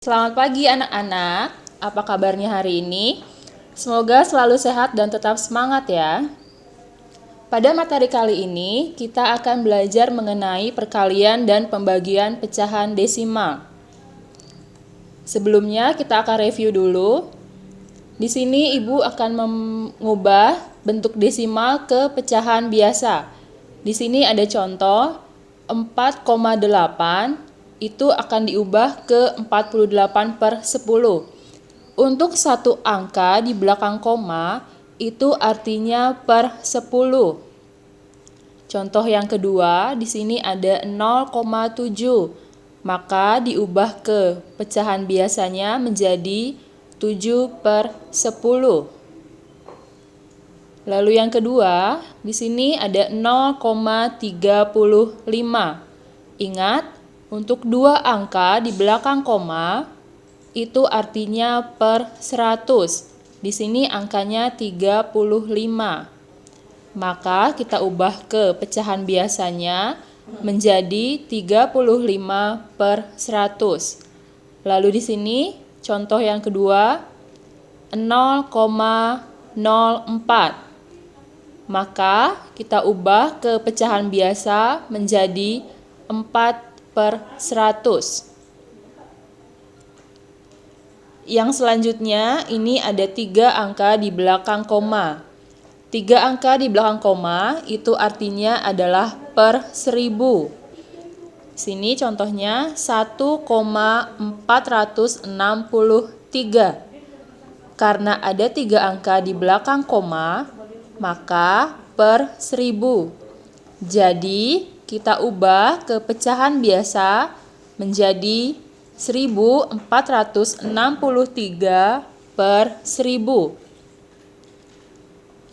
Selamat pagi anak-anak, apa kabarnya hari ini? Semoga selalu sehat dan tetap semangat ya. Pada materi kali ini, kita akan belajar mengenai perkalian dan pembagian pecahan desimal. Sebelumnya kita akan review dulu. Di sini Ibu akan mengubah bentuk desimal ke pecahan biasa. Di sini ada contoh 4,8 itu akan diubah ke 48/10. Untuk satu angka di belakang koma itu artinya per 10. Contoh yang kedua, di sini ada 0,7. Maka diubah ke pecahan biasanya menjadi 7/10. Lalu yang kedua, di sini ada 0,35. Ingat, untuk dua angka di belakang koma, itu artinya per 100. Di sini angkanya 35. Maka kita ubah ke pecahan biasanya menjadi 35/100. Lalu di sini contoh yang kedua 0,04. Maka kita ubah ke pecahan biasa menjadi 4/100. Yang selanjutnya ini ada 3 angka di belakang koma. 3 angka di belakang koma itu artinya adalah per 1000. Sini contohnya 1,463. Karena ada 3 angka di belakang koma, maka per 1000. Jadi kita ubah ke pecahan biasa menjadi 1463/1000.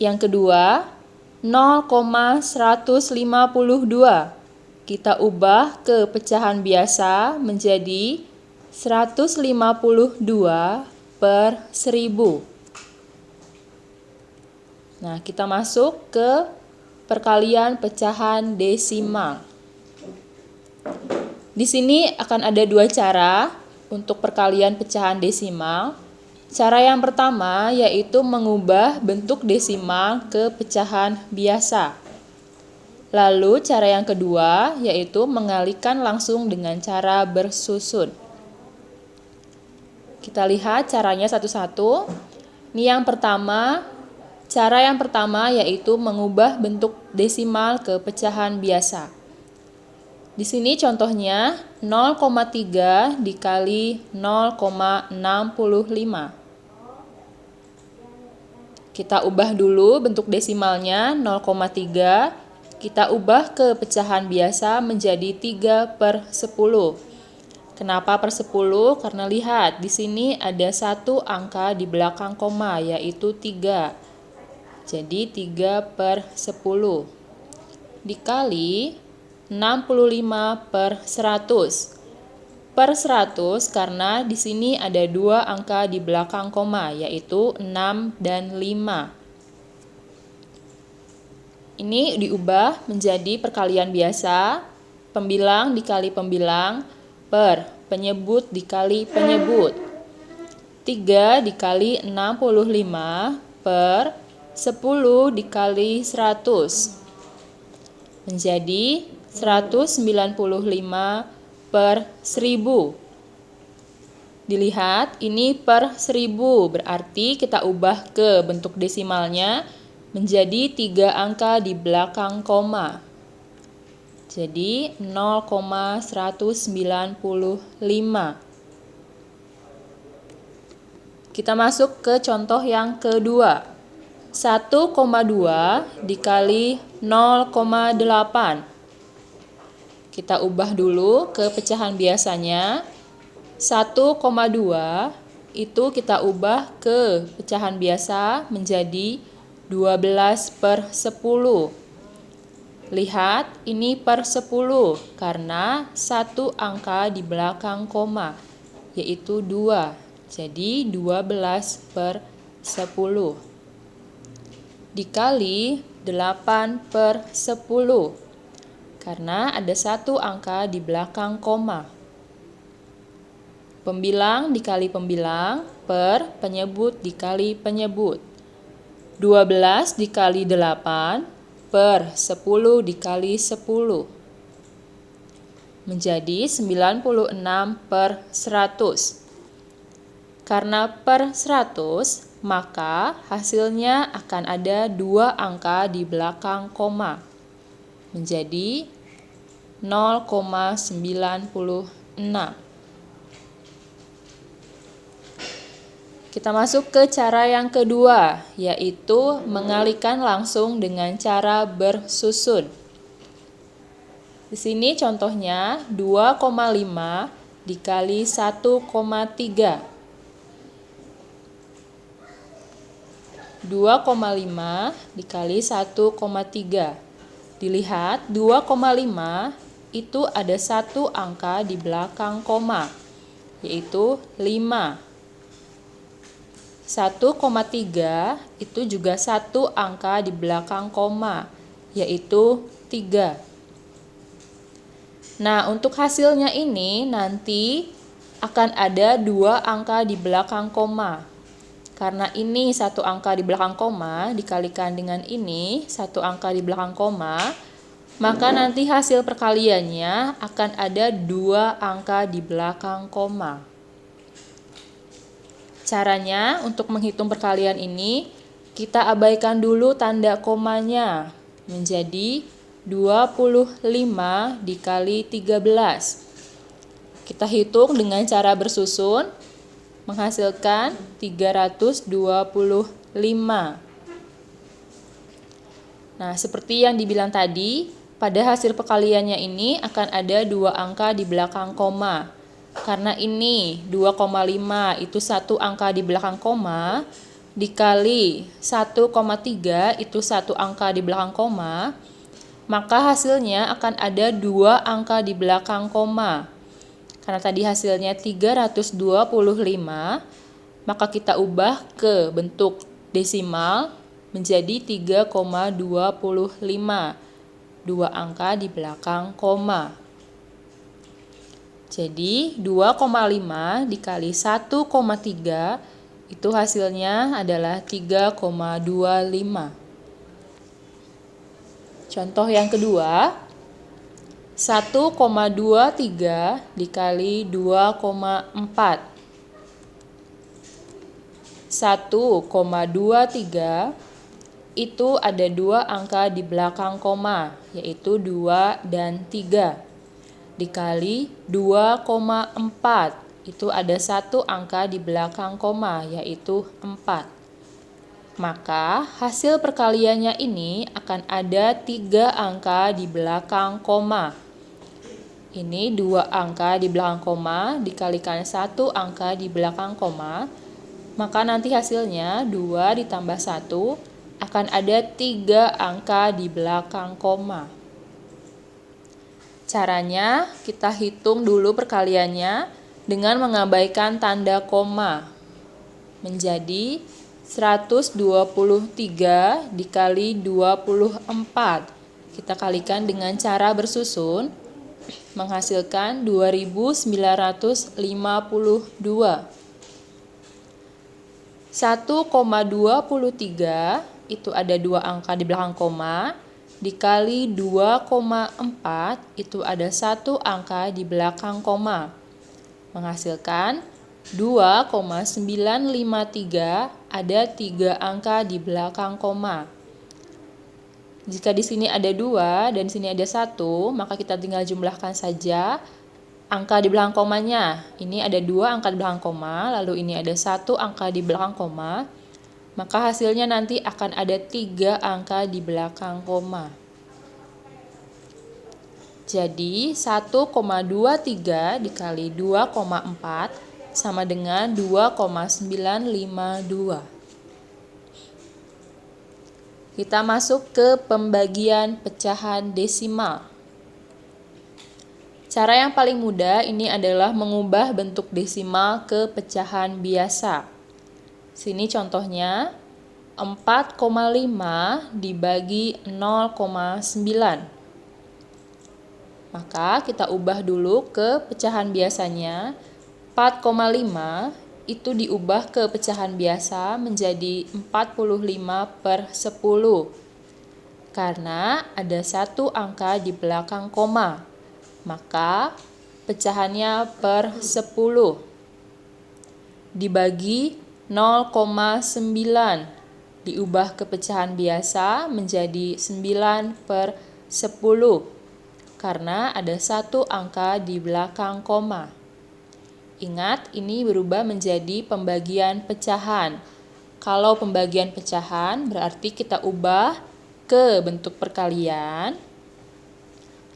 Yang kedua, 0,152. Kita ubah ke pecahan biasa menjadi 152/1000. Nah, kita masuk ke perkalian pecahan desimal. Di sini akan ada 2 cara untuk perkalian pecahan desimal. Cara yang pertama yaitu mengubah bentuk desimal ke pecahan biasa. Lalu cara yang kedua yaitu mengalihkan langsung dengan cara bersusun. Kita lihat caranya satu-satu. Ini yang pertama. Cara yang pertama yaitu mengubah bentuk desimal ke pecahan biasa. Di sini contohnya 0,3 dikali 0,65. Kita ubah dulu bentuk desimalnya 0,3. Kita ubah ke pecahan biasa menjadi 3/10. Kenapa per 10? Karena lihat di sini ada satu angka di belakang koma yaitu 3. Jadi 3/10 dikali 65/100. Per 100 karena di sini ada 2 angka di belakang koma yaitu 6 dan 5. Ini diubah menjadi perkalian biasa, pembilang dikali pembilang per penyebut dikali penyebut. 3 dikali 65 per 10 dikali 100 menjadi 195/1000. Dilihat ini per 1000 berarti kita ubah ke bentuk desimalnya menjadi 3 angka di belakang koma. Jadi 0,195. Kita masuk ke contoh yang kedua. 1,2 dikali 0,8. Kita ubah dulu ke pecahan biasanya. 1,2 itu kita ubah ke pecahan biasa menjadi 12/10. Lihat, ini per 10 karena satu angka di belakang koma yaitu 2. Jadi 12/10. Dikali 8/10 karena ada satu angka di belakang koma. Pembilang dikali pembilang per penyebut dikali penyebut. 12 dikali 8 per 10 dikali 10. Menjadi 96 per 100. Karena per 100, maka hasilnya akan ada 2 angka di belakang koma. Menjadi 0,96. Kita masuk ke cara yang kedua, yaitu mengalihkan langsung dengan cara bersusun. Di sini contohnya 2,5 dikali 1,3. 2,5 dikali 1,3. Dilihat 2,5 itu ada 1 angka di belakang koma, yaitu 5. 1,3 itu juga 1 angka di belakang koma, yaitu 3. Nah, untuk hasilnya ini nanti akan ada 2 angka di belakang koma. Karena ini 1 angka di belakang koma dikalikan dengan ini 1 angka di belakang koma, maka nanti hasil perkaliannya akan ada 2 angka di belakang koma. Caranya untuk menghitung perkalian ini, kita abaikan dulu tanda komanya, menjadi 25 dikali 13. Kita hitung dengan cara bersusun, menghasilkan 325. Nah, seperti yang dibilang tadi, pada hasil perkaliannya ini akan ada 2 angka di belakang koma. Karena ini 2,5 itu 1 angka di belakang koma, dikali 1,3 itu 1 angka di belakang koma, maka hasilnya akan ada 2 angka di belakang koma. Karena tadi hasilnya 325, maka kita ubah ke bentuk desimal menjadi 3,25. 2 angka di belakang koma. Jadi 2,5 dikali 1,3 itu hasilnya adalah 3,25. Contoh yang kedua, 1,23 dikali 2,4. 1,23 itu ada 2 angka di belakang koma, yaitu 2 dan 3. Dikali 2,4 itu ada 1 angka di belakang koma, yaitu 4. Maka hasil perkaliannya ini akan ada 3 angka di belakang koma. Ini 2 angka di belakang koma dikalikan 1 angka di belakang koma, maka nanti hasilnya 2 ditambah 1 akan ada 3 angka di belakang koma. Caranya kita hitung dulu perkaliannya dengan mengabaikan tanda koma. Menjadi 123 dikali 24. Kita kalikan dengan cara bersusun, menghasilkan 2952. 1,23 itu ada 2 angka di belakang koma, dikali 2,4 itu ada 1 angka di belakang koma. Menghasilkan 2,953 ada 3 angka di belakang koma. Jika di sini ada 2 dan di sini ada 1, maka kita tinggal jumlahkan saja angka di belakang komanya. Ini ada 2 angka di belakang koma, lalu ini ada 1 angka di belakang koma. Maka hasilnya nanti akan ada 3 angka di belakang koma. Jadi 1,23 dikali 2,4 sama dengan 2,952. Kita masuk ke pembagian pecahan desimal. Cara yang paling mudah ini adalah mengubah bentuk desimal ke pecahan biasa. Sini contohnya 4,5 dibagi 0,9. Maka kita ubah dulu ke pecahan biasanya. 4,5 itu diubah ke pecahan biasa menjadi 45/10. Karena ada satu angka di belakang koma, maka pecahannya per 10. Dibagi 0,9 diubah ke pecahan biasa menjadi 9/10. Karena ada satu angka di belakang koma. Ingat, ini berubah menjadi pembagian pecahan. Kalau pembagian pecahan berarti kita ubah ke bentuk perkalian.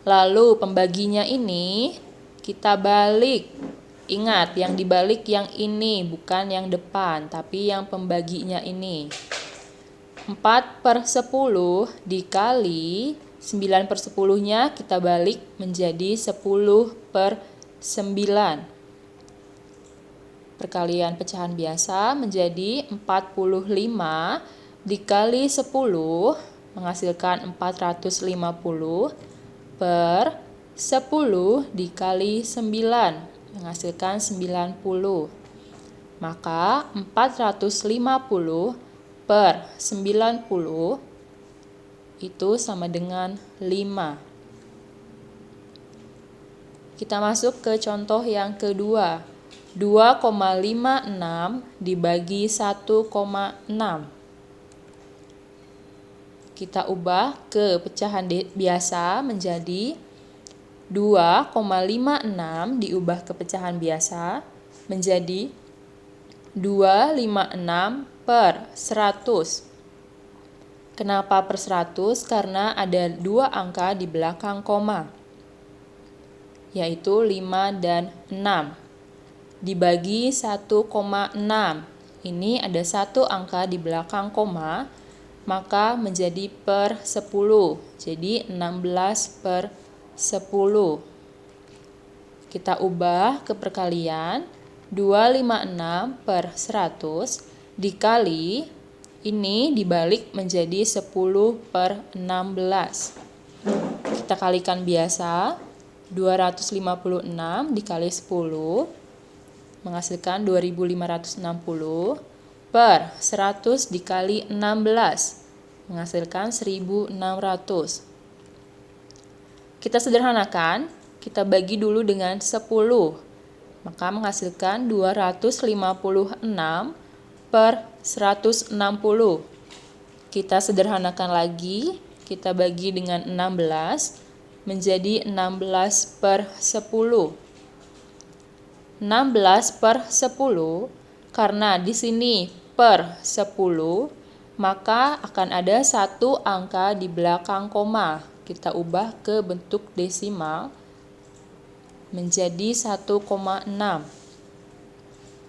Lalu pembaginya ini kita balik. Ingat, yang dibalik yang ini, bukan yang depan, tapi yang pembaginya ini. 4/10 dikali 9/10-nya kita balik menjadi 10/9. Perkalian pecahan biasa menjadi 45 dikali 10 menghasilkan 450 per 10 dikali 9 menghasilkan 90. Maka 450 per 90 itu sama dengan 5. Kita masuk ke contoh yang kedua. 2,56 dibagi 1,6. Kita ubah ke pecahan biasa menjadi 2,56 diubah ke pecahan biasa menjadi 256 per 100. Kenapa per 100? Karena ada dua angka di belakang koma, yaitu 5 dan 6. Dibagi 1,6. Ini ada satu angka di belakang koma, maka menjadi per 10. Jadi 16/10. Kita ubah ke perkalian 256 per 100 dikali ini dibalik menjadi 10/16. Kita kalikan biasa. 256 dikali 10 menghasilkan 2560 per 100 dikali 16 menghasilkan 1600. Kita sederhanakan, kita bagi dulu dengan 10, maka menghasilkan 256 per 160. Kita sederhanakan lagi, kita bagi dengan 16 menjadi 16/10. 16/10 karena di sini per 10, maka akan ada satu angka di belakang koma. Kita ubah ke bentuk desimal menjadi 1,6.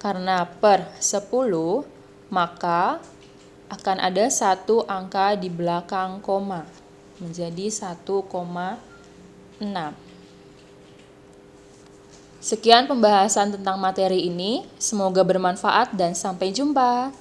Karena per 10, maka akan ada satu angka di belakang koma menjadi 1,6. Sekian pembahasan tentang materi ini, semoga bermanfaat dan sampai jumpa.